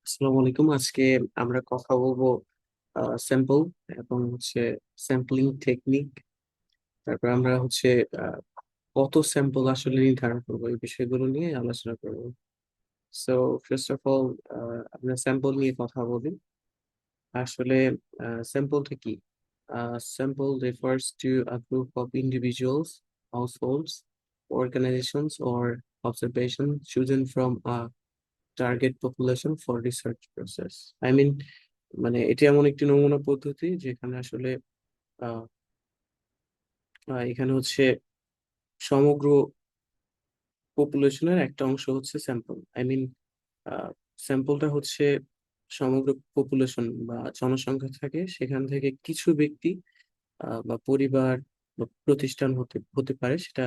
আসসালামু আলাইকুম। আজকে আমরা কথা বলবো স্যাম্পল এবং স্যাম্পলিং টেকনিক। তারপর আমরা আহ, কত স্যাম্পল আসলে নির্ধারণ করবো এই বিষয়গুলো নিয়ে আলোচনা করবো। সো ফার্স্ট অফ অল আমরা স্যাম্পল নিয়ে কথা বলি। আসলে স্যাম্পলটা কি? Sample refers to a group of individuals, households, organizations or observation chosen from a target population for research process. I mean, মানে এটি এমন একটি নমুনা পদ্ধতি যেখানে আসলে আহ, এখানে সমগ্র পপুলেশনের একটা অংশ স্যাম্পল। আই মিন, স্যাম্পলটা সমগ্র পপুলেশন বা জনসংখ্যা থাকে, সেখান থেকে কিছু ব্যক্তি বা পরিবার বা প্রতিষ্ঠান হতে হতে পারে, সেটা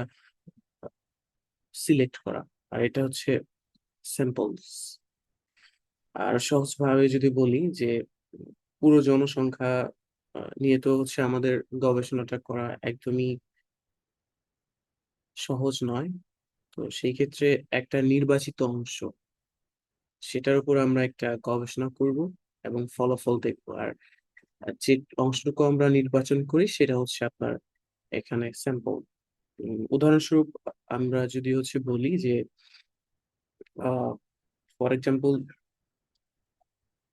সিলেক্ট করা। আর এটা স্যাম্পলস। আর সহজভাবে যদি বলি যে পুরো জনসংখ্যা নিয়ে তো আমাদের গবেষণাটা করা একদমই সহজ নয়। তো সেই ক্ষেত্রে একটা নির্বাচিত অংশ, সেটার উপর আমরা একটা গবেষণা করব এবং ফলাফল দেখবো। আর যে অংশটুকু আমরা নির্বাচন করি সেটা আপনার এখানে স্যাম্পল। উদাহরণস্বরূপ আমরা যদি বলি যে ফর এক্সাম্পল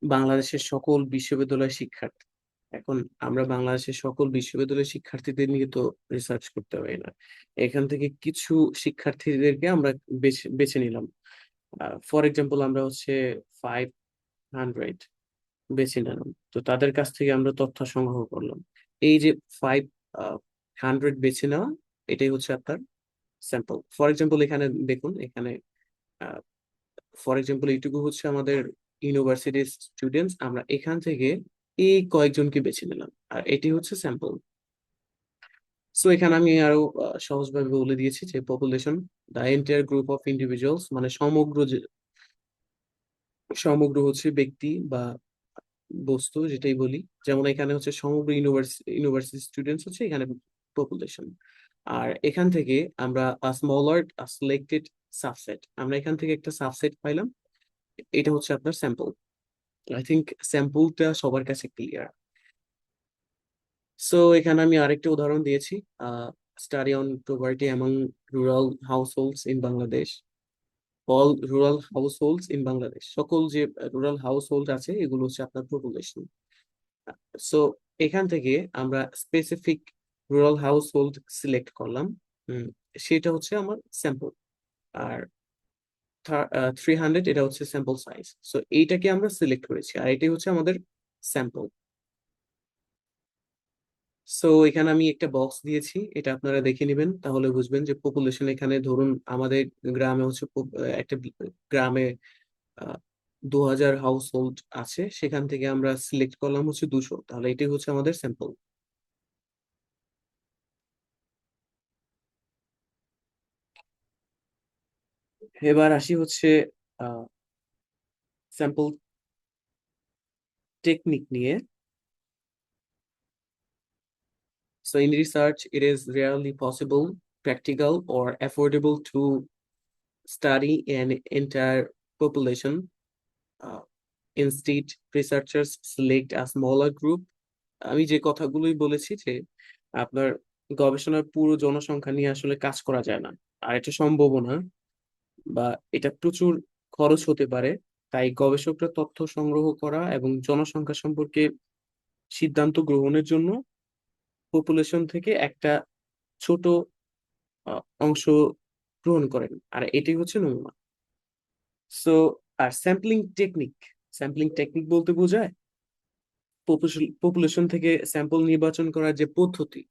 বাংলাদেশের সকল বিশ্ববিদ্যালয় শিক্ষার্থী। এখন আমরা বাংলাদেশের সকল বিশ্ববিদ্যালয়ের শিক্ষার্থীদের নিয়ে তো রিসার্চ করতে পারি না। এখান থেকে কিছু শিক্ষার্থীদেরকে আমরা বেছে বেছে নিলাম। ফর এক্সাম্পল আমরা 500 বেছে নিলাম, তো তাদের কাছ থেকে আমরা তথ্য সংগ্রহ করলাম। এই যে 500 বেছে নেওয়া, এটাই আপনার স্যাম্পল। ফর এক্সাম্পল এখানে দেখুন, এখানে ফর এক্সাম্পল এইটুকু আমাদের ইউনিভার্সিটির স্টুডেন্টস। আমরা এখান থেকে এই কয়েকজনকে বেছে নিলাম, আর এটি স্যাম্পল। সো এখানে আমি আরো সহজভাবে বলে দিয়েছি যে population, the entire group of individuals, মানে সমগ্র ব্যক্তি বা বস্তু, যেটাই বলি। যেমন এখানে সমগ্র ইউনিভার্সিটি স্টুডেন্টস এখানে পপুলেশন। আর এখান থেকে আমরা স্মলার সিলেক্টেড সাবসেট, আমরা এখান থেকে একটা সাবসেট পাইলাম। এটা আপনার স্যাম্পল। আই থিংক স্যাম্পলটা সবার কাছে ক্লিয়ার। সো এখানে আমি আরেকটা উদাহরণ দিয়েছি, study on poverty among rural হাউসহোল্ডস in Bangladesh. All rural হাউসহোল্ডস in Bangladesh, সকল যে রুরাল হাউসহোল্ড আছে এগুলো আপনার পপুলেশন। সো এখান থেকে আমরা স্পেসিফিক রুরাল হাউসহোল্ড সিলেক্ট করলাম। হুম, সেটা আমার স্যাম্পল। আর 300 এটা স্যাম্পল সাইজ। সো এইটাকে আমরা সিলেক্ট করেছি, আর এটাই আমাদের স্যাম্পল। সো এখানে আমি একটা বক্স দিয়েছি, এটা আপনারা দেখে নেবেন, তাহলে বুঝবেন যে পপুলেশন। এখানে ধরুন আমাদের গ্রামে একটা গ্রামে 2000 হাউস হোল্ড আছে, সেখান থেকে আমরা সিলেক্ট করলাম 200, তাহলে এটাই আমাদের স্যাম্পল। এবার আসি স্যাম্পল টেকনিক নিয়ে। So in research, it is rarely possible, practical, or affordable to study an entire population. Uh, Instead, researchers select a smaller group. আমি যে কথাগুলোই বলেছি যে আপনার গবেষণার পুরো জনসংখ্যা নিয়ে আসলে কাজ করা যায় না, আর এটা সম্ভব না, বা এটা প্রচুর খরচ হতে পারে। তাই গবেষকরা তথ্য সংগ্রহ করা এবং জনসংখ্যা সম্পর্কে সিদ্ধান্ত গ্রহণের জন্য পপুলেশন থেকে একটা ছোট অংশ গ্রহণ করেন, আর এটি নমুনা। সো আর স্যাম্পলিং টেকনিক বলতে বোঝায় পপুলেশন থেকে স্যাম্পল নির্বাচন করার যে পদ্ধতি,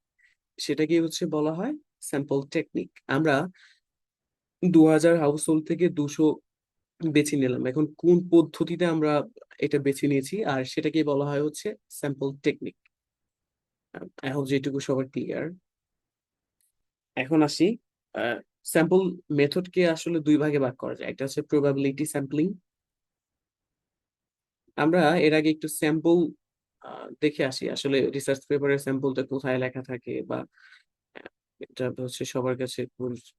সেটাকে বলা হয় স্যাম্পল টেকনিক। আমরা 2000 হাউস হোল্ড থেকে 200 বেছে নিলাম। এখন কোন পদ্ধতিতে আমরা এটা বেছে নিয়েছি, আর সেটাকে বলা হয় স্যাম্পল টেকনিক। এখন যেটুকু সবার ক্লিয়ার। এখন আসি, স্যাম্পল মেথডকে আসলে দুই ভাগে ভাগ করা যায়। একটা প্রবাবিলিটি স্যাম্পলিং। আমরা এর আগে একটু স্যাম্পল দেখে আসি, আসলে রিসার্চ পেপারের স্যাম্পলটা কোথায় লেখা থাকে, বা আহ, এটা সবার কাছে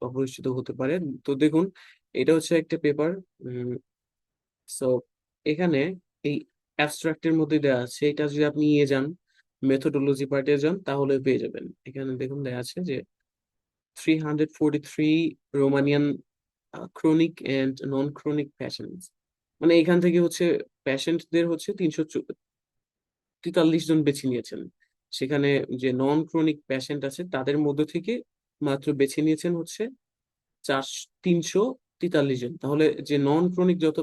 অপরিচিত হতে পারে। তো দেখুন, এটা একটা পেপার, সো এখানে এই অ্যাবস্ট্রাক্টের মধ্যে দেওয়া আছে, এটা যদি আপনি নিয়ে যান মেথোডোলজি পার্টে যান তাহলে পেয়ে যাবেন। এখানে দেখুন দেওয়া আছে যে 343 Romanian chronic and non chronic patients, মানে এখান থেকে হচ্ছে প্যাশেন্টদের হচ্ছে 343 জন বেছে নিয়েছেন। সেখানে যে নন ক্রনিক প্যাশেন্ট আছে তাদের মধ্যে থেকে মাত্র বেছে নিয়েছেন হচ্ছে 343 জন। তাহলে যে নন ক্রনিক যত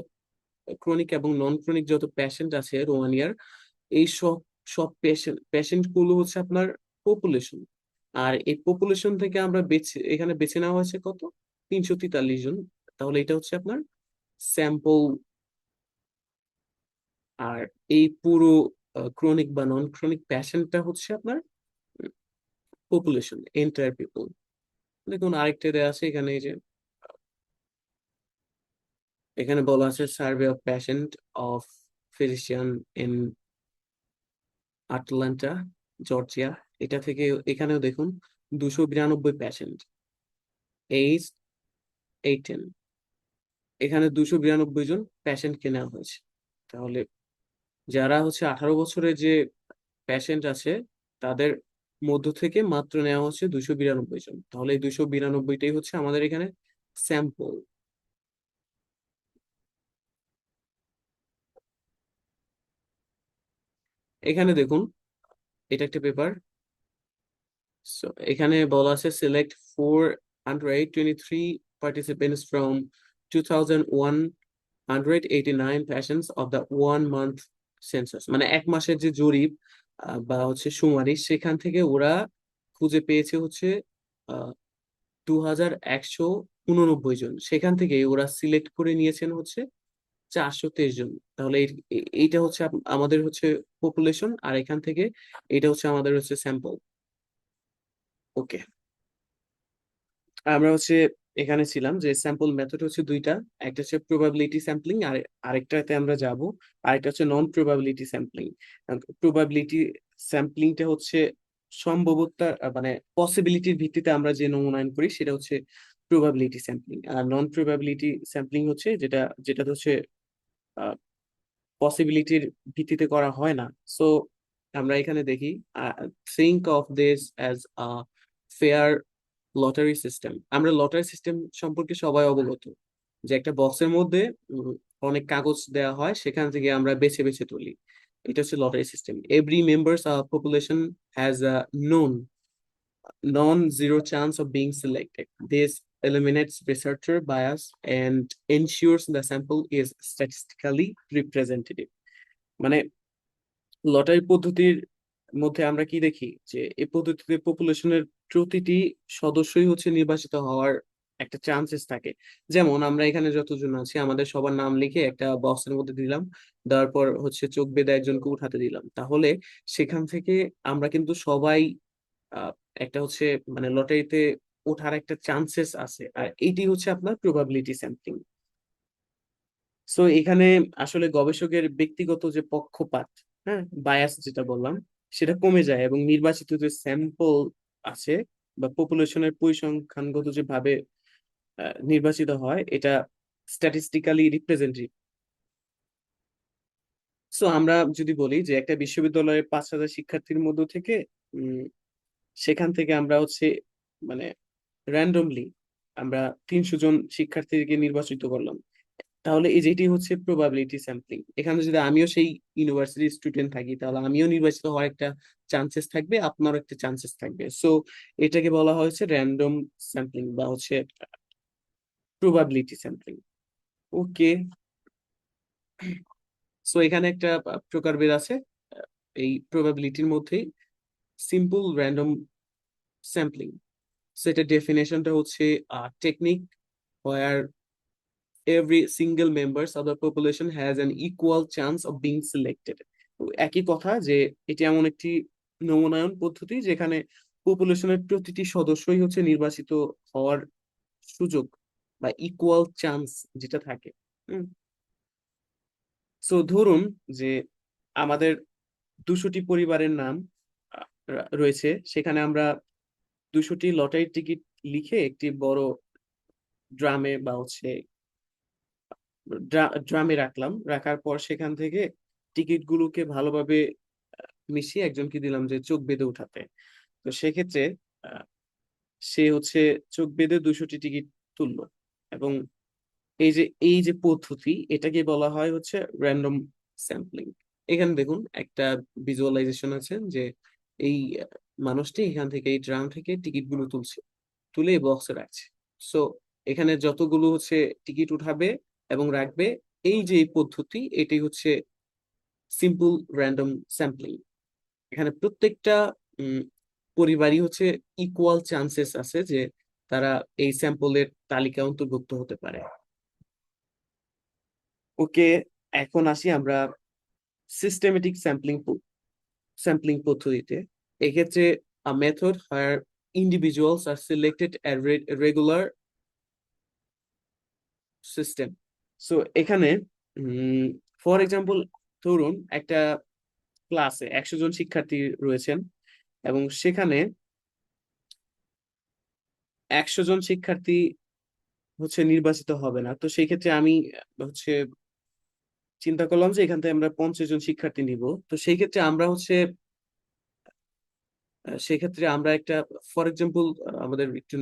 ক্রনিক এবং নন ক্রনিক যত প্যাশেন্ট আছে রোমানিয়ার, এই সব সব পেশেন্ট গুলো হচ্ছে আপনার পপুলেশন। আর এই পপুলেশন থেকে আমরা এখানে বেছে নেওয়া হয়েছে কত, 343 জন। তাহলে এটা হচ্ছে আপনার স্যাম্পল। আর এই পুরো ক্রনিক বা নন ক্রনিক প্যাশেন্টটা হচ্ছে আপনার পপুলেশন, এন্টায়ার পিপল। দেখুন আরেকটা দেওয়া আছে এখানে, এই যে এখানে বলা আছে survey of patient of physician in Atlanta, Georgia. এটা থেকে এখানেও দেখুন 292 পেশেন্ট, এইজ 18। এখানে 292 জন পেশেন্টকে নেওয়া হয়েছে। তাহলে যারা হচ্ছে 18 বছরের যে পেশেন্ট আছে তাদের মধ্য থেকে মাত্র নেওয়া হচ্ছে 292 জন। তাহলে এই 292টাই হচ্ছে আমাদের এখানে স্যাম্পল। এখানে দেখুন এটা একটা পেপার। সো এখানে বলা আছে select 423 participants from 2189 patients of the 1 month census, মানে 1 মাসের যে জরিপ বা হচ্ছে শুমারি, সেখান থেকে ওরা খুঁজে পেয়েছে হচ্ছে 2189 জন। সেখান থেকে ওরা সিলেক্ট করে নিয়েছেন হচ্ছে 423 জন। তাহলে এইটা হচ্ছে আমাদের হচ্ছে পপুলেশন, আর এখান থেকে এটা হচ্ছে আমাদের হচ্ছে স্যাম্পল। ওকে, আমরা হচ্ছে এখানে ছিলাম যে স্যাম্পল মেথড হচ্ছে দুইটা, একটা হচ্ছে প্রবাবিলিটি স্যাম্পলিং, আর আরেকটাতে আমরা যাব, আরেকটা হচ্ছে নন প্রবাবিলিটি স্যাম্পলিং। প্রবাবিলিটি স্যাম্পলিংটা হচ্ছে সম্ভাব্যতা মানে পসিবিলিটির ভিত্তিতে আমরা যে নমুনায়ন করি সেটা হচ্ছে প্রবাবিলিটি স্যাম্পলিং। আর নন প্রবাবিলিটি স্যাম্পলিং হচ্ছে যেটা যেটা হচ্ছে পসিবিলিটির ভিত্তিতে করা হয় না। সো আমরা এখানে দেখি, think of this as a fair lottery system. আমরা লটারি সিস্টেম সম্পর্কে সবাই অবগত, যে একটা বক্সের মধ্যে অনেক কাগজ দেওয়া হয়, সেখান থেকে আমরা বেছে বেছে তুলি। এটা হচ্ছে lottery system. Every members population has a known non-zero chance of being selected. This eliminates researcher bias and ensures the sample is statistically representative. মানে লটারি পদ্ধতির মধ্যে আমরা কি দেখি, যে এই পদ্ধতিতে পপুলেশনের প্রতিটি সদস্যই হচ্ছে নির্বাচিত হওয়ার একটা চান্সেস থাকে। যেমন আমরা এখানে যতজন আছি আমাদের সবার নাম লিখে একটা বক্সের মধ্যে দিলাম, দেওয়ার পর হচ্ছে চোখ বেঁধে একজনকে উঠাতে দিলাম, তাহলে সেখান থেকে আমরা কিন্তু সবাই আহ, একটা হচ্ছে মানে লটারিতে ওঠার একটা চান্সেস আছে। আর এইটি হচ্ছে আপনার প্রবাবিলিটি স্যাম্পলিং। সো এখানে আসলে গবেষকের ব্যক্তিগত যে পক্ষপাত, হ্যাঁ, বায়াস যেটা বললাম, সেটা কমে যায় এবং নির্বাচিত যে স্যাম্পল আছে বা পপুলেশনের পরিসংখ্যানগত যে ভাবে নির্বাচিত হয় এটা স্ট্যাটিস্টিক্যালি রিপ্রেজেন্টেটিভ। সো আমরা যদি বলি যে একটা বিশ্ববিদ্যালয়ের 5,000 শিক্ষার্থীর মধ্য থেকে উম, সেখান থেকে আমরা হচ্ছে মানে র্যান্ডমলি আমরা 300 জন শিক্ষার্থীকে নির্বাচিত করলাম, তাহলে এই যেটি হচ্ছে প্রবাবিলিটি স্যাম্পলিং। এখানে যদি আমিও সেই ইউনিভার্সিটি স্টুডেন্ট থাকি তাহলে আমিও নির্বাচিত হওয়ার একটা চান্সেস থাকবে, আপনারও একটা চান্সেস থাকবে। সো এটাকে বলা হয়েছে র্যান্ডম স্যাম্পলিং বা হচ্ছে প্রবাবিলিটি স্যাম্পলিং। ওকে, সো এখানে একটা প্রকারভেদ আছে এই প্রবাবিলিটির মধ্যেই, সিম্পল র্যান্ডম স্যাম্পলিং। সেটা ডেফিনেশনটা হচ্ছে technique where every single members of the population has an equal chance of being selected। তো একই কথা যে এটি এমন একটি নমুনায়ন পদ্ধতি যেখানে পপুলেশনের প্রতিটি সদস্যই হচ্ছে নির্বাচিত হওয়ার সুযোগ বা ইকুয়াল চান্স যেটা থাকে। সো ধরুন যে আমাদের 200টি পরিবারের নাম রয়েছে, সেখানে আমরা 200টি লটারির টিকিট লিখে একটি বড় ড্রামে বা হচ্ছে ড্রামে রাখলাম, রাখার পর সেখান থেকে টিকিট গুলোকে ভালোভাবে মিশিয়ে একজনকে দিলাম যে চোখ বেঁধে উঠাতে। তো সেক্ষেত্রে আহ, সে হচ্ছে চোখ বেঁধে 200টি টিকিট তুললো। এবং এই যে পদ্ধতি, এটাকে বলা হয় হচ্ছে র্যান্ডম স্যাম্পলিং। এখানে দেখুন একটা ভিজুয়ালাইজেশন আছে যে এই মানুষটি এখান থেকে এই ড্রাম থেকে টিকিট গুলো তুলছে, তুলে এই বক্সে রাখছে। সো এখানে যতগুলো হচ্ছে টিকিট উঠাবে এবং রাখবে, এই যে এই পদ্ধতি, এটাই হচ্ছে সিম্পল র্যান্ডম স্যাম্পলিং। এখানে প্রত্যেকটা উম, পরিবারই হচ্ছে ইকুয়াল চান্সেস আছে যে তারা এই স্যাম্পলের তালিকা অন্তর্ভুক্ত হতে পারে। ওকে, এখন আসি আমরা সিস্টেমেটিক স্যাম্পলিং পদ্ধতিতে। এক্ষেত্রে a method where individuals are selected at regular system. So এখানে ফর এক্সাম্পল, ধরুন একটা ক্লাসে 100 জন শিক্ষার্থী রয়েছেন এবং সেখানে 100 জন শিক্ষার্থী হচ্ছে নির্বাচিত হবে না। তো সেই ক্ষেত্রে আমি হচ্ছে চিন্তা করলাম যে এখান থেকে আমরা 50 জন শিক্ষার্থী নিব। তো সেই ক্ষেত্রে আমরা হচ্ছে সেক্ষেত্রে আমরা একটা, ফর এক্সাম্পল, আমাদের একটু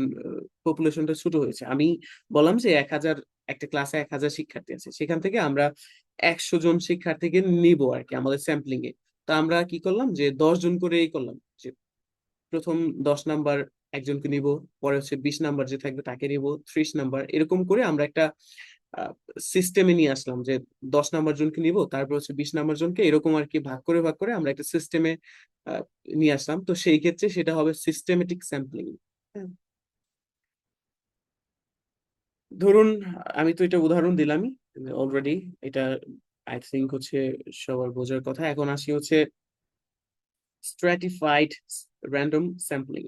পপুলেশনটা ছোট হয়েছে, আমি বললাম যে 1000, একটা ক্লাসে 1000 শিক্ষার্থী আছে, সেখান থেকে আমরা 100 জন শিক্ষার্থীকে নিব আর কি আমাদের স্যাম্পলিং এ। তো আমরা কি করলাম যে 10 জন করে এই করলাম যে প্রথম 10 নাম্বার একজনকে নিব, পরে হচ্ছে 20 নাম্বার যে থাকবে তাকে নিব, 30 নাম্বার, এরকম করে আমরা একটা সিস্টেমে নিয়ে আসলাম যে 10 নাম্বার জনকে নিব, তারপর হচ্ছে 20 নাম্বার জনকে, এরকম আর কি ভাগ করে ভাগ করে আমরা একটা সিস্টেমে নিয়ে আসলাম। তো সেই ক্ষেত্রে সেটা হবে সিস্টেমেটিক স্যাম্পলিং। ধরুন, আমি তো এটা উদাহরণ দিলামই অলরেডি, এটা আই থিঙ্ক হচ্ছে সবার বোঝার কথা। এখন আসি হচ্ছে স্ট্র্যাটিফাইড র্যান্ডম স্যাম্পলিং।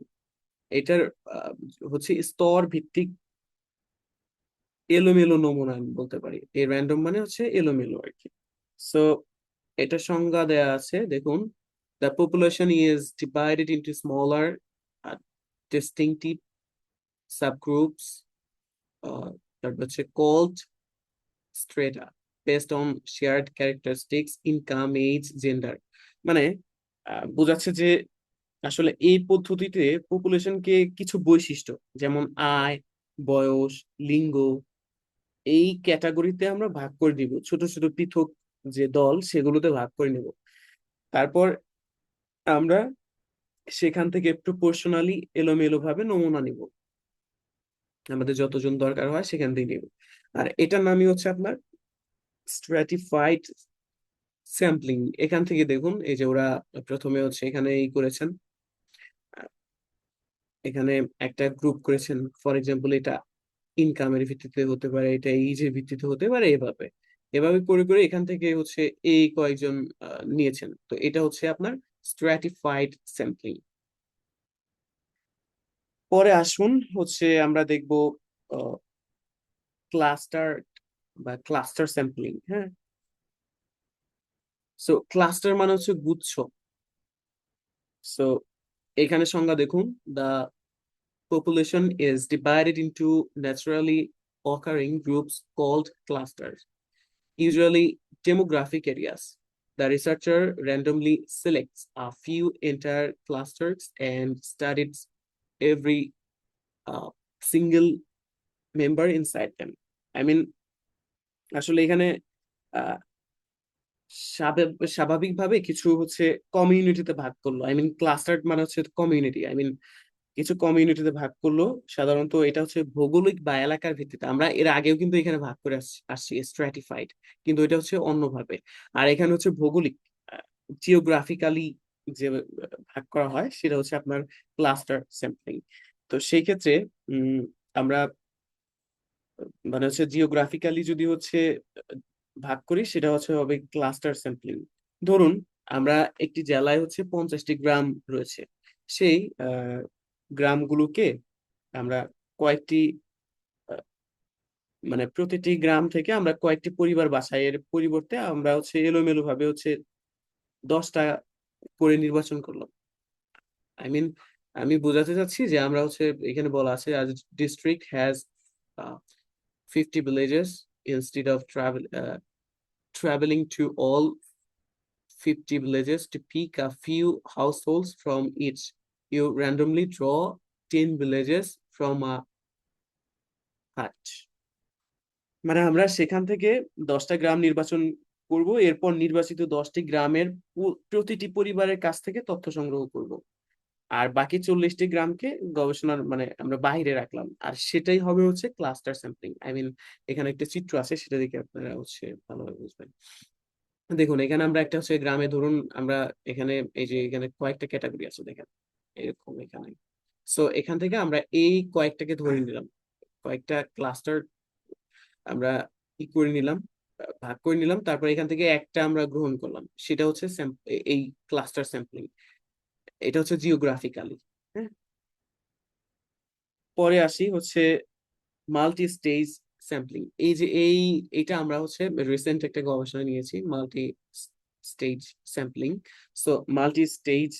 এটার আহ, হচ্ছে স্তর ভিত্তিক এলোমেলো নমুনা আমি বলতে পারি। এই র্যান্ডম মানে হচ্ছে এলোমেলো আর কি। সো এটা সংজ্ঞা দেয়া আছে, দেখুন: the population is divided into smaller distinctive subgroups, তারপর হচ্ছে called strata based on shared characteristics, income, age, gender। মানে বোঝাচ্ছে যে আসলে এই পদ্ধতিতে পপুলেশনকে কিছু বৈশিষ্ট্য, যেমন আয়, বয়স, লিঙ্গ, এই ক্যাটাগরিতে আমরা ভাগ করে দিব, ছোট ছোট পৃথক যে দল সেগুলোতে ভাগ করে নিব। তারপর আমরা সেখান থেকে প্রপোর্শনালি এলোমেলো ভাবে নমুনা নিব, আমাদের যতজন দরকার হয় সেখান থেকে নিব। আর এটার নামই হচ্ছে আপনার স্ট্র্যাটিফাইড স্যাম্পলিং। এখান থেকে দেখুন, এই যে ওরা প্রথমে হচ্ছে এখানে এই করেছেন, এখানে একটা গ্রুপ করেছেন, ফর এক্সাম্পল এটা ইনকামের ভিত্তিতে হতে পারে, এটা এইজের ভিত্তিতে হতে পারে, এভাবে এভাবে করে করে এখান থেকে হচ্ছে এই কয়েকজন নিয়েছেন। তো এটা হচ্ছে আপনার স্ট্র্যাটিফাইড স্যাম্পলিং। পরে আসুন হচ্ছে আমরা দেখব ক্লাস্টার বা ক্লাস্টার স্যাম্পলিং। হ্যাঁ, সো ক্লাস্টার মানে হচ্ছে গুচ্ছ। সো এখানে সংজ্ঞা দেখুন: the population is divided into naturally occurring groups called clusters, usually demographic areas. The researcher randomly selects a few entire clusters and studies every uh, single member inside them. I mean, আসলে এখানে আহ, স্বাভাবিকভাবে কিছু হচ্ছে কমিউনিটিতে ভাগ করলো। I mean cluster মানে হচ্ছে কমিউনিটি, আই মিন কিছু কমিউনিটিতে ভাগ করলো। সাধারণত এটা হচ্ছে ভৌগোলিক বা এলাকার ভিত্তিতে। আমরা এর আগেও কিন্তু এখানে ভাগ করে আসছি স্ট্র্যাটিফাইড, কিন্তু এটা হচ্ছে অন্যভাবে। আর এখানে হচ্ছে ভৌগোলিক, জিওগ্রাফিক্যালি যে ভাগ করা হয় সেটা হচ্ছে আপনার ক্লাস্টার স্যাম্পলিং। তো সেই ক্ষেত্রে উম আমরা মানে হচ্ছে জিওগ্রাফিক্যালি যদি হচ্ছে ভাগ করি, সেটা হচ্ছে হবে ক্লাস্টার স্যাম্পলিং। ধরুন আমরা একটি জেলায় হচ্ছে 50টি গ্রাম রয়েছে, সেই গ্রামগুলোকে আমরা কয়েকটি আহ, মানে প্রতিটি গ্রাম থেকে আমরা কয়েকটি পরিবার বাছাই এর পরিবর্তে আমরা হচ্ছে এলোমেলো ভাবে হচ্ছে 10টা করে নির্বাচন করলাম। আই মিন, আমি বোঝাতে চাচ্ছি যে আমরা হচ্ছে এখানে বলা আছে, আজ district has 50 villages, instead of traveling to all 50 villages to pick a few households from each. You randomly draw 10 villages from a hat. মানে আমরা সেখান থেকে 10টা গ্রাম নির্বাচন করব, এরপর নির্বাচিত 10টি গ্রামের প্রতিটি পরিবারের কাছ থেকে তথ্য সংগ্রহ করব। আর বাকি 40টি গ্রামকে গবেষণার মানে আমরা বাইরে রাখলাম, আর সেটাই হবে হচ্ছে ক্লাস্টার স্যাম্পলিং। আই মিন এখানে একটা চিত্র আছে, সেটা দেখে আপনারা হচ্ছে ভালোভাবে বুঝবেন। দেখুন এখানে আমরা একটা হচ্ছে গ্রামে, ধরুন আমরা এখানে এই যে এখানে কয়েকটা ক্যাটাগরি আছে দেখেন এরকম এখানে। সো এখান থেকে আমরা এই কয়েকটাকে ধরে নিলাম, কয়েকটা ক্লাস্টার আমরা ই করে নিলাম, ভাগ করে নিলাম, তারপর এখান থেকে একটা আমরা গ্রহণ করলাম, সেটা হচ্ছে এই ক্লাস্টার স্যাম্পলিং। এটা হচ্ছে জিওগ্রাফিক্যালি। হ্যাঁ, পরে আসি হচ্ছে মাল্টি স্টেজ স্যাম্পলিং। এই যে এইটা আমরা হচ্ছে রিসেন্ট একটা গবেষণা নিয়েছি, multi stage sampling. So multi stage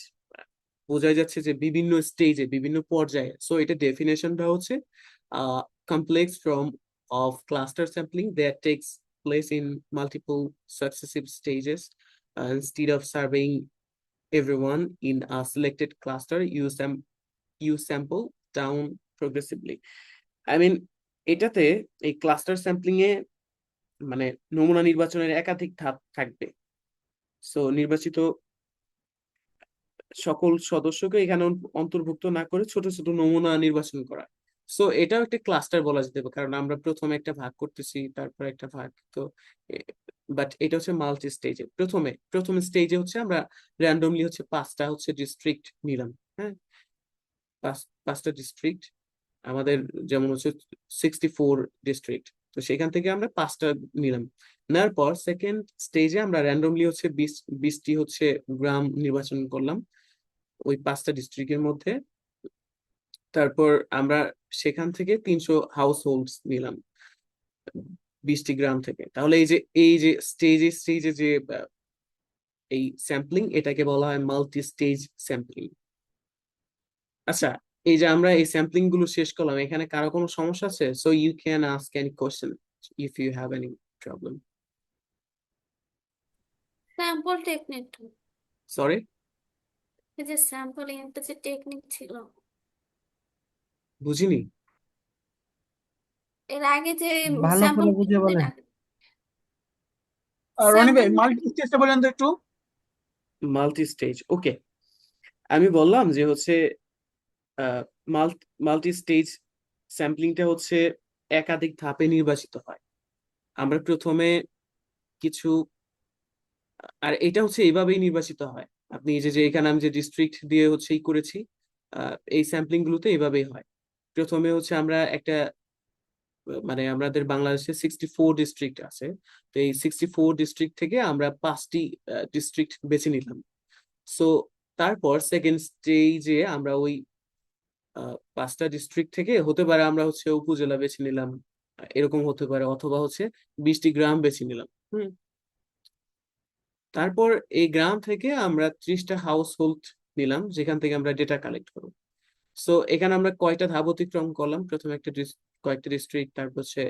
বোঝাই যাচ্ছে যে বিভিন্ন স্টেজে, বিভিন্ন পর্যায়ে। সো এটা ডেফিনেশনটা হচ্ছে complex form of cluster sampling that tax place in multiple successive stages. Instead of surveying everyone in a selected cluster, you sample down progressively. I mean এটাতে এই ক্লাস্টার স্যাম্পলিং এ মানে নমুনা নির্বাচনের একাধিক ধাপ থাকবে। সো নির্বাচিত সকল সদস্যকে এখানে অন্তর্ভুক্ত না করে ছোট ছোট নমুনা নির্বাচন করা। সো এটাও একটা ক্লাস্টার বলা যেতে পারে, কারণ আমরা প্রথমে একটা ভাগ করতেছি, তারপর একটা ভাগ। তো বাট এটা হচ্ছে মাল্টি স্টেজে। প্রথম স্টেজে হচ্ছে আমরা র্যান্ডমলি হচ্ছে 5টা হচ্ছে ডিস্ট্রিক্ট নিলাম। হ্যাঁ, 5টা ডিস্ট্রিক্ট আমাদের, যেমন হচ্ছে 64 ডিস্ট্রিক্ট। তো সেখান থেকে আমরা 5টা নিলাম। নেওয়ার পর সেকেন্ড স্টেজে আমরা র্যান্ডমলি হচ্ছে 20টি হচ্ছে গ্রাম নির্বাচন করলাম ওই 5টা ডিস্ট্রিক্টের মধ্যে। তারপর আমরা সেখান থেকে 300 হাউস হোল্ডস নিলাম 20টি গ্রাম থেকে। তাহলে এই যে স্টেজে স্টেজে যে এই স্যাম্পলিং, এটাকে বলা হয় মাল্টি স্টেজ স্যাম্পলিং। আচ্ছা, এই যে আমরা এই স্যাম্পলিং গুলো শেষ করলাম, এখানে কারো কোনো সমস্যা আছে? So you can ask any question if you have any problem. Sample technique, sorry, এই যে স্যাম্পলিং একটা যে টেকনিক ছিল বুঝিনি। এর আগে যে ভালো স্যাম্পল করে বুঝে বলেন। রনি ভাই স্যাম্পল মাল্টি স্টেজটা বলেন তো একটু। মাল্টি স্টেজ, ওকে। আমি বললাম যে হচ্ছে মাল্টি স্টেজ স্যাম্পলিংটা হচ্ছে একাধিক ধাপে নির্বাচিত হয়। আমরা প্রথমে কিছু, আর এটা হচ্ছে এইভাবেই নির্বাচিত হয়। আপনি এই যে এখানে আমি যে ডিস্ট্রিক্ট দিয়ে হচ্ছে ই করেছি, এই স্যাম্পলিং গুলোতে এইভাবেই হয়। প্রথমে হচ্ছে আমরা একটা মানে আমাদের বাংলাদেশে 64 ডিস্ট্রিক্ট আছে। তো এই 64 ডিস্ট্রিক্ট থেকে আমরা 5টি ডিস্ট্রিক্ট বেছে নিলাম। সো তারপর সেকেন্ড স্টেজে আমরা ওই 5টা ডিস্ট্রিক্ট থেকে হতে পারে আমরা হচ্ছে উপজেলা বেছে নিলাম, এরকম হতে পারে, অথবা হচ্ছে 20টি গ্রাম বেছে নিলাম। হুম, তারপর এই গ্রাম থেকে আমরা 30টা হাউস হোল্ড নিলাম, যেখান থেকে আমরা ডেটা কালেক্ট করবো। সো এখানে আমরা কয়টা ধাপ অতিক্রম করলাম? প্রথমে কয়েকটা ডিস্ট্রিক্ট, তারপর হচ্ছে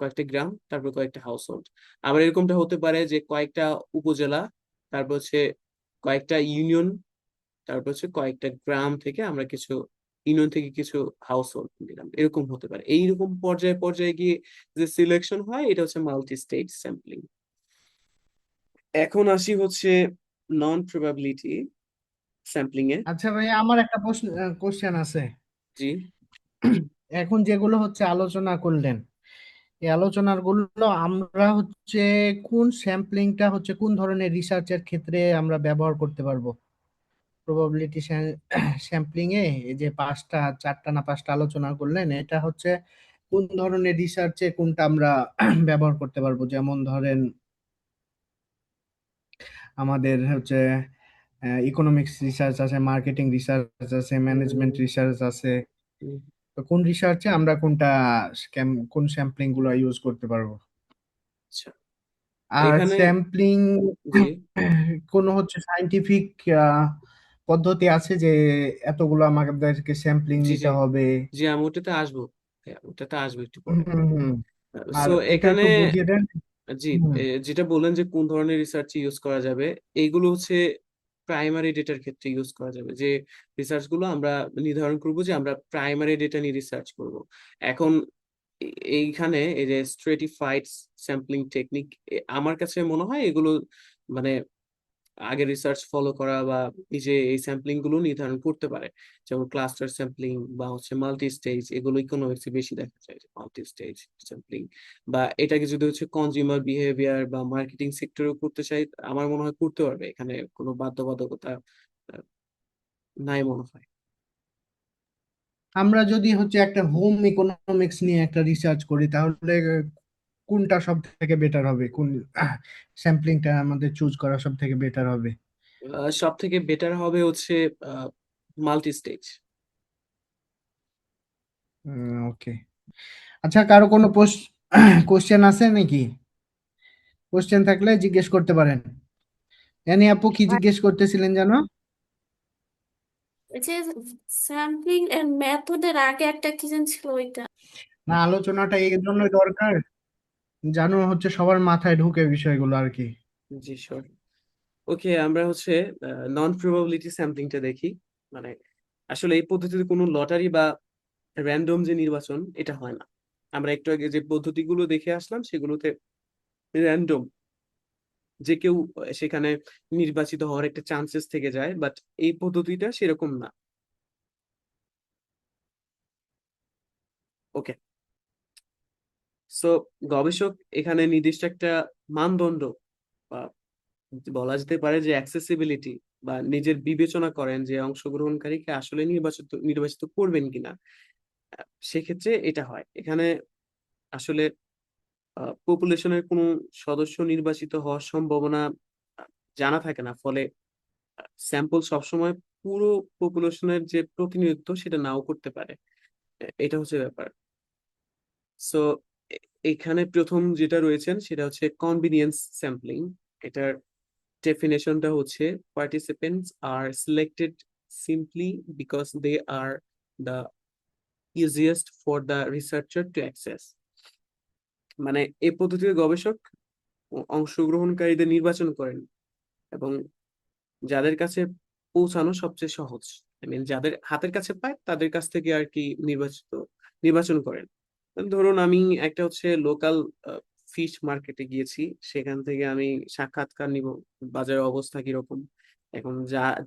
কয়েকটা গ্রাম, তারপর কয়েকটা হাউস হোল্ড। আবার এরকমটা হতে পারে যে কয়েকটা উপজেলা, তারপর হচ্ছে কয়েকটা ইউনিয়ন, তারপর হচ্ছে কয়েকটা গ্রাম থেকে আমরা কিছু ইউনিয়ন থেকে কিছু হাউস হোল্ড নিলাম, এরকম হতে পারে। এইরকম পর্যায়ে পর্যায়ে গিয়ে যে সিলেকশন হয়, এটা হচ্ছে মাল্টি স্টেজ স্যাম্পলিং। এখন আসি হচ্ছে নন প্রবাবিলিটি স্যাম্পলিং এ। আচ্ছা ভাই, আমার একটা প্রশ্ন কোশ্চেন আছে। জি, এখন যেগুলো হচ্ছে আলোচনা করলেন, এই আলোচনার গুলো আমরা হচ্ছে কোন স্যাম্পলিংটা হচ্ছে কোন ধরনের রিসার্চের ক্ষেত্রে আমরা ব্যবহার করতে পারবো? প্রবাবিলিটি স্যাম্পলিং এ এই যে 4টা না 5টা আলোচনা করলেন, এটা হচ্ছে কোন ধরনের রিসার্চে কোনটা আমরা ব্যবহার করতে পারবো? যেমন ধরেন আমাদের হচ্ছে ইকোনমিক্স রিসার্চ আছে, মার্কেটিং রিসার্চ আছে, ম্যানেজমেন্ট রিসার্চ আছে। তো কোন রিসার্চে আমরা কোন স্যাম্পলিং গুলো ইউজ করতে পারবো? আচ্ছা, আর এখানে স্যাম্পলিং জি কোন হচ্ছে সাইন্টিফিক পদ্ধতি আছে যে এতগুলো আমাদেরকে স্যাম্পলিং জি জি নিতে হবে? জি আমি ওটাতে আসবো। হ্যাঁ, ওটাতে আসবো একটু হুম পরে। হুম আর সো এটা এখানে একটু বুঝিয়ে দেন। জি, হুম। যেটা বললেন যে কোন ধরনের রিসার্চ ইউজ করা যাবে, এইগুলো হচ্ছে প্রাইমারি ডেটার ক্ষেত্রে ইউজ করা যাবে। যে রিসার্চ গুলো আমরা নির্ধারণ করব যে আমরা প্রাইমারি ডেটা নিয়ে রিসার্চ করব। এখন এইখানে এই যে স্ট্রেটিফাইড স্যাম্পলিং টেকনিক, আমার কাছে মনে হয় এগুলো মানে আগে রিসার্চ ফলো করা বা এই যে এই স্যাম্পলিং গুলো নির্ধারণ করতে পারে, যেমন ক্লাস্টার স্যাম্পলিং বা হচ্ছে মাল্টি স্টেজ, এগুলো ইকোনমিক্সে বেশি দেখা যায়, মাল্টি স্টেজ স্যাম্পলিং। বা এটাকে যদি হচ্ছে কনজিউমার বিহেভিয়ার বা মার্কেটিং সেক্টরেও করতে চাই, আমার মনে হয় করতে পারবে, এখানে কোনো বাধ্যবাধকতা আহ, নাই মনে হয়। আমরা যদি হচ্ছে একটা হোম ইকোনমিক্স নিয়ে একটা রিসার্চ করি, তাহলে কোনটা সব থেকে বেটার হবে, কোন স্যাম্পলিংটা আমাদের চুজ করা সব থেকে বেটার হবে? সব থেকে বেটার হবে হচ্ছে মাল্টি স্টেজ। ওকে। আচ্ছা, কারো কোনো কোশ্চেন আছে নাকি? কোশ্চেন থাকলে জিজ্ঞেস করতে পারেন। এনি আপু, কি জিজ্ঞেস করতেছিলেন জানো? এই যে স্যাম্পলিং এন্ড মেথডের আগে একটা কি যেন ছিল ওইটা। না, আলোচনাটা এই জন্য দরকার, জানো হচ্ছে সবার মাথায় ঢুকে বিষয়গুলো আর কি। জি শিওর। ওকে, আমরা হচ্ছে নন প্রবাবিলিটি স্যাম্পলিংটা দেখি। মানে আসলে এই পদ্ধতিতে কোনো লটারি বা র্যান্ডম যে নির্বাচন, এটা হয় না। আমরা একটু আগে যে পদ্ধতিগুলো দেখে আসলাম সেগুলোতে র্যান্ডম যে কেউ সেখানে নির্বাচিত হওয়ার একটা চান্সেস থেকে যায়, বাট এই পদ্ধতিটা সেরকম না। ওকে, সো গবেষক এখানে নির্দিষ্ট একটা মানদণ্ড বা বলা যেতে পারে যে অ্যাক্সেসিবিলিটি বা নিজের বিবেচনা করেন যে অংশগ্রহণকারীকে আসলে নির্বাচিত নির্বাচিত করবেন কিনা। সেক্ষেত্রে এটা হয় এখানে আসলে পপুলেশনের কোনো সদস্য নির্বাচিত হওয়ার সম্ভাবনা আহ, জানা থাকে না, ফলে স্যাম্পল সবসময় পুরো পপুলেশনের যে প্রতিনিধিত্ব সেটা নাও করতে পারে। এটা হচ্ছে ব্যাপার। সো এখানে প্রথম যেটা রয়েছেন সেটা হচ্ছে কনভিনিয়েন্স স্যাম্পলিং। এটার ডেফিনেশনটা হচ্ছে participants are selected simply because they are the easiest for the researcher to access. মানে এই পদ্ধতিতে গবেষক অংশগ্রহণকারীদের নির্বাচন করেন এবং যাদের কাছে পৌঁছানো সবচেয়ে সহজ, আই মিন যাদের হাতের কাছে পায় তাদের কাছ থেকে আর কি নির্বাচন করেন। ধরুন আমি একটা হচ্ছে লোকাল ফিশ মার্কেটে গিয়েছি, সেখান থেকে আমি সাক্ষাৎকার নিব বাজারের অবস্থা কিরকম, এখন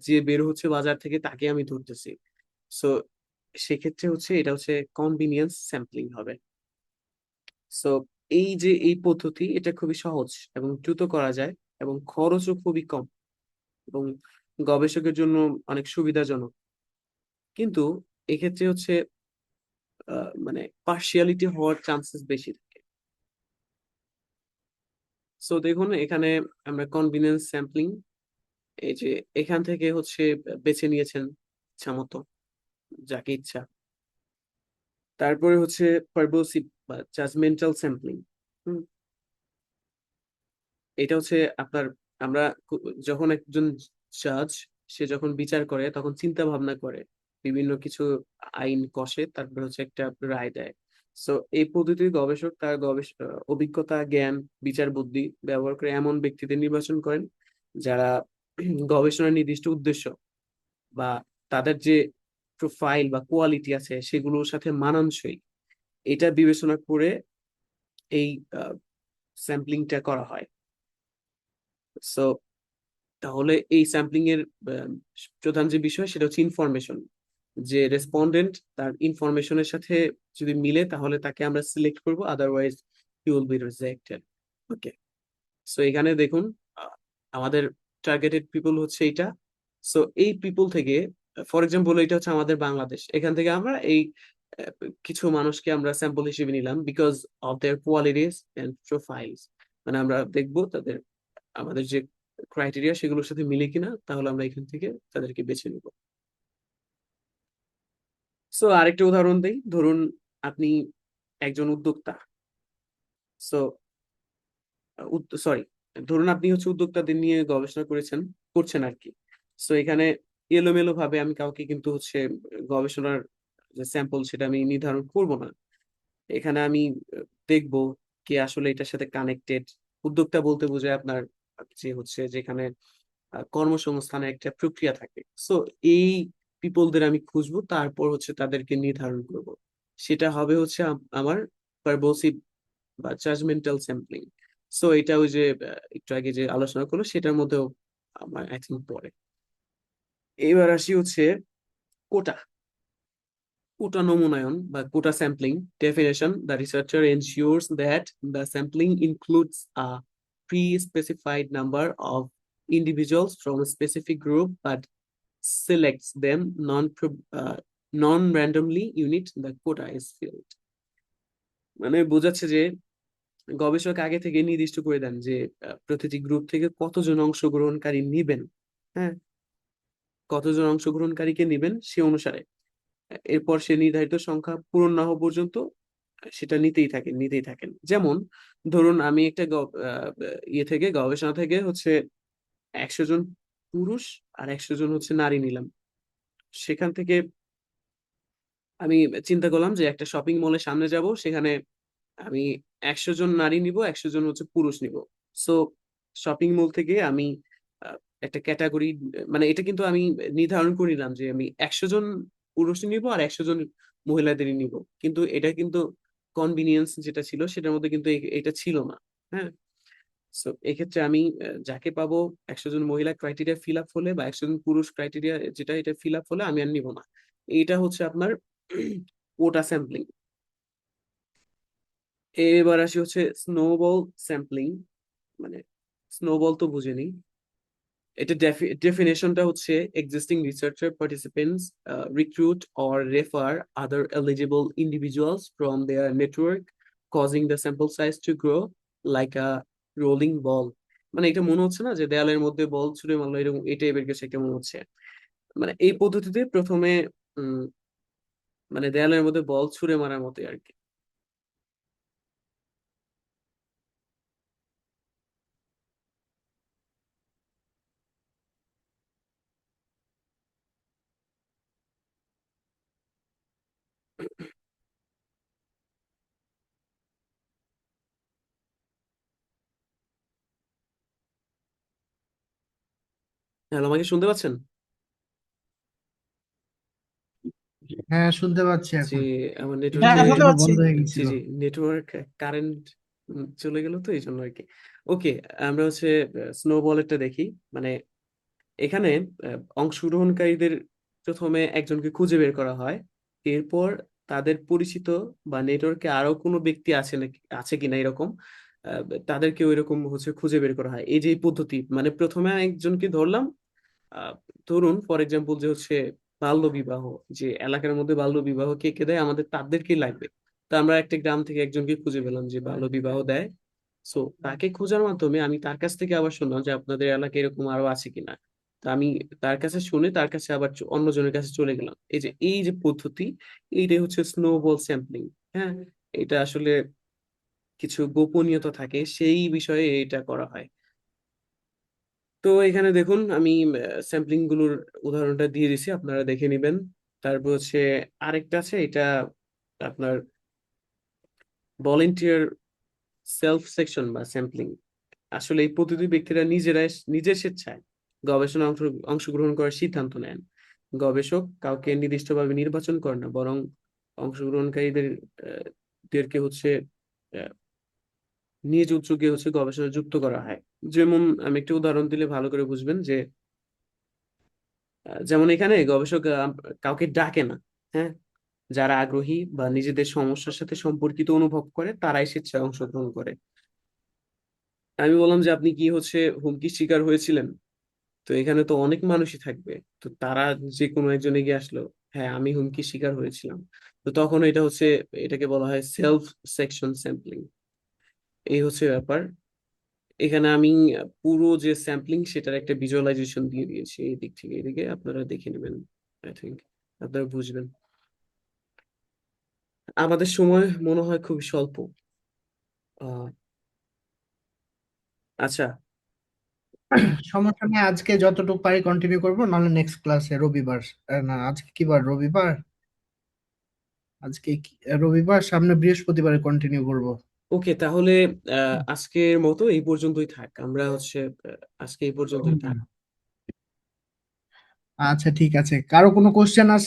যে বের হচ্ছে বাজার থেকে তাকে আমি ধরতেছি। সো সেক্ষেত্রে হচ্ছে এটা হচ্ছে কনভিনিয়েন্স স্যাম্পলিং হবে। সো এই যে এই পদ্ধতি, এটা খুবই সহজ এবং দ্রুত করা যায় এবং খরচও খুবই কম এবং গবেষকের জন্য অনেক সুবিধাজনক। কিন্তু এক্ষেত্রে হচ্ছে মানে পার্শিয়ালিটি হওয়ার চান্সেস বেশি থাকে। সো দেখুন এখানে আমরা কনভিনিয়েন্স স্যাম্পলিং, এই যে এখান থেকে হচ্ছে বেছে নিয়েছেন ইচ্ছা মতো যাকে ইচ্ছা। তারপরে হচ্ছে পারভোসিভ বা জাজমেন্টাল স্যাম্পলিং। এটা হচ্ছে আপনার আমরা যখন একজন জাজ, সে যখন বিচার করে তখন চিন্তা ভাবনা করে বিভিন্ন কিছু আইন কষে, তারপর হচ্ছে একটা রায় দেয়। সো এই পদ্ধতির গবেষক তার অভিজ্ঞতা, জ্ঞান, বিচার বুদ্ধি ব্যবহার করে এমন ব্যক্তিদের নির্বাচন করেন যারা গবেষণার নির্দিষ্ট উদ্দেশ্য বা তাদের যে প্রোফাইল বা কোয়ালিটি আছে সেগুলোর সাথে মানানসই, এটা বিবেচনা করে এই স্যাম্পলিংটা করা হয়। সো তাহলে এই স্যাম্পলিং এর আহ, প্রধান যে বিষয় সেটা হচ্ছে ইনফরমেশন। যে রেসপন্ডেন্ট তার ইনফরমেশনের সাথে যদি মিলে তাহলে তাকে আমরা সিলেক্ট করব, otherwise he will be rejected. Okay, so এখানে দেখুন আহ, আমাদের টার্গেটেড পিপল হচ্ছে এটা। সো এই পিপল থেকে, ফর এক্সাম্পল এটা হচ্ছে আমাদের বাংলাদেশ, এখান থেকে আমরা এই আহ, কিছু মানুষকে আমরা স্যাম্পল হিসেবে নিলাম because of their qualities and profiles. মানে আমরা দেখবো তাদের আমাদের যে ক্রাইটেরিয়া সেগুলোর সাথে মিলে কিনা, তাহলে আমরা এখান থেকে তাদেরকে বেছে নিব। সো আরেকটা উদাহরণ দেই, ধরুন আপনি একজন উদ্যোক্তা। সো সরি, ধরুন আপনি হচ্ছে উদ্যোক্তাদের নিয়ে গবেষণা করছেন আর কি। সো এখানে এলোমেলো ভাবে আমি কাউকে কিন্তু হচ্ছে গবেষণার যে স্যাম্পল সেটা আমি নির্ধারণ করব না। এখানে আমি দেখবো কে আসলে এটার সাথে কানেক্টেড। উদ্যোক্তা বলতে বোঝায় আপনার যে হচ্ছে যেখানে কর্মসংস্থানের একটা প্রক্রিয়া থাকে। সো এই পিপলদের আমি খুঁজবো, তারপর হচ্ছে তাদেরকে নির্ধারণ করব। সেটা হবে হচ্ছে আমার পারভসিভ বা জাজমেন্টাল স্যাম্পলিং। সো এটা ওই যে একটু আগে যে আলোচনা করলো সেটার মধ্যেও আমার আই থিঙ্ক পড়ে। এবার আসি হচ্ছে কোটা। কোটা নমুনায়ন বা কোটা sampling definition: the researcher ensures that the sampling includes a pre-specified number of individuals from a specific group but selects them non-randomly unit the quota is filled. মানে বোঝাচ্ছে যে গবেষক আগে থেকে নির্দিষ্ট করে দেন যে প্রতিটি গ্রুপ থেকে কতজন অংশগ্রহণকারী নিবেন। হ্যাঁ, কতজন অংশগ্রহণকারীকে নিবেন সে অনুসারে এরপর সে নির্ধারিত সংখ্যা পূরণ না হওয়া পর্যন্ত সেটা নিতেই থাকেন। যেমন ধরুন আমি একটা ইয়ে থেকে গবেষণা থেকে হচ্ছে 100 জন পুরুষ আর 100 জন হচ্ছে নারী নিলাম। সেখান থেকে আমি চিন্তা করলাম যে একটা শপিং মলের সামনে যাব, সেখানে আমি 100 জন নারী নিব, 100 জন হচ্ছে পুরুষ নিব। সো শপিং মল থেকে আমি একটা ক্যাটাগরি, মানে এটা কিন্তু আমি নির্ধারণ করে নিলাম যে আমি 100 জন পুরুষ নিব আর 100 জন মহিলাদেরই নিব। কিন্তু এটা কিন্তু কনভিনিয়েন্স যেটা ছিল সেটার মধ্যে কিন্তু এটা ছিল না। হ্যাঁ, সো এক্ষেত্রে আমি যাকে পাবো 100 জন মহিলা ক্রাইটেরিয়া ফিল আপ হলে বা 100 জন পুরুষ ক্রাইটেরিয়া যেটা এটা ফিল আপ হলে আমি আর নিব না। এইটা হচ্ছে আপনার কোটা স্যাম্পলিং। এবার আসি হচ্ছে স্নোবল স্যাম্পলিং। মানে স্নোবল তো বুঝেনি। এটা ডেফিনেশনটা হচ্ছে existing researcher participants recruit or refer other eligible individuals from their network causing the sample size to grow like a rolling ball. মানে এটা মনে হচ্ছে না যে দেয়ালের মধ্যে বল ছুড়ে মারলো, এরকম এই টাইপের কিছু একটা মনে হচ্ছে। মানে এই পদ্ধতিতে প্রথমে উম মানে দেয়ালের মধ্যে বল ছুড়ে মারার মতোই আর কি। হ্যালো, আমাকে শুনতে পাচ্ছেন? হ্যাঁ, শুনতে পাচ্ছি জি, এখন। আমার একটু নেটওয়ার্কে, যেন বন্ধ হয়ে জি গেছিল। জি, নেটওয়ার্ক কারেন্ট চলে গেল তো এই জন্য আর কি। ওকে, আমরা হচ্ছে স্নোবলেরটা দেখি। মানে এখানে অংশগ্রহণকারীদের প্রথমে একজনকে খুঁজে বের করা হয়। এরপর তাদের পরিচিত বা নেটওয়ার্কে আরো কোনো ব্যক্তি আছে নাকি, আছে কিনা এরকম আহ, তাদেরকে ওইরকম হচ্ছে খুঁজে বের করা হয়। এই যে এই পদ্ধতি, মানে প্রথমে একজনকে ধরলাম, আহ, ধরুন ফর এক্সাম্পল যে হচ্ছে বাল্য বিবাহ, যে এলাকার মধ্যে বাল্য বিবাহ কে কে দেয়, আমাদের তাদেরকেই লাগবে। তো আমরা একটা গ্রাম থেকে একজনকে খুঁজে পেলাম যে বাল্য বিবাহ দেয়। সো তাকে খোঁজার মাধ্যমে আমি তার কাছ থেকে আবার শুনলাম যে আপনাদের এলাকায় এরকম আরো আছে কিনা। তা আমি তার কাছে শুনে তার কাছে আবার অন্যজনের কাছে চলে গেলাম। এই যে পদ্ধতি, এইটাই হচ্ছে স্নোবল স্যাম্পলিং। হ্যাঁ, এটা আসলে কিছু গোপনীয়তা থাকে সেই বিষয়ে এটা করা হয়। তো এখানে দেখুন আমি স্যাম্পলিং গুলোর উদাহরণটা দিয়ে দিছি, আপনারা দেখে নেবেন। তারপর হচ্ছে আরেকটা আছে, এটা আপনার ভলেন্টিয়ার সেলফ সেকশন বা স্যাম্পলিং। আসলে এই প্রতিটি ব্যক্তিরা নিজেরাই নিজের স্বেচ্ছায় গবেষণা অংশগ্রহণ করার সিদ্ধান্ত নেন। গবেষক কাউকে নির্দিষ্টভাবে নির্বাচন করেন না, বরং অংশগ্রহণকারীদের দেরকে হচ্ছে আহ, নিজ উদ্যোগে হচ্ছে গবেষণা যুক্ত করা হয়। যেমন আমি একটা উদাহরণ দিলে ভালো করে বুঝবেন যে যেমন এখানে গবেষক কাউকে ডাকে না। হ্যাঁ, যারা আগ্রহী বা নিজেদের সমস্যার সাথে সম্পর্কিত অনুভব করে তারাই স্বেচ্ছায় অংশগ্রহণ করে। আমি বললাম যে আপনি কি হচ্ছে হুমকির শিকার হয়েছিলেন, তো এখানে তো অনেক মানুষই থাকবে। তো তারা যে কোনো একজন এগিয়ে আসলো, হ্যাঁ আমি হুমকির শিকার হয়েছিলাম। তো তখন এটা হচ্ছে, এটাকে বলা হয় সেলফ সেকশন স্যাম্পলিং। এই হচ্ছে ব্যাপার। এখানে আমি পুরো যে স্যাম্পলিং সেটার একটা ভিজুয়ালাইজেশন দিয়ে দিয়েছি এই দিক থেকে এদিকে, আপনারা দেখে নেবেন। আই থিঙ্ক আপনারা বুঝবেন। আমাদের সময় মনে হয় খুবই স্বল্প। আহ, আচ্ছা, সমস্যা নেই, আজকে যতটুকু পারি কন্টিনিউ করবো, নাহলে নেক্সট ক্লাসে রবিবার। না, আজকে কি বার? রবিবার। আজকে রবিবার, সামনে বৃহস্পতিবারে কন্টিনিউ করব। ওকে, তাহলে আজকের মতো এই পর্যন্তই থাক। আমরা হচ্ছে আজকে এই পর্যন্তই থাক। আচ্ছা, ঠিক আছে। কারো কোনো কোশ্চেন আছে?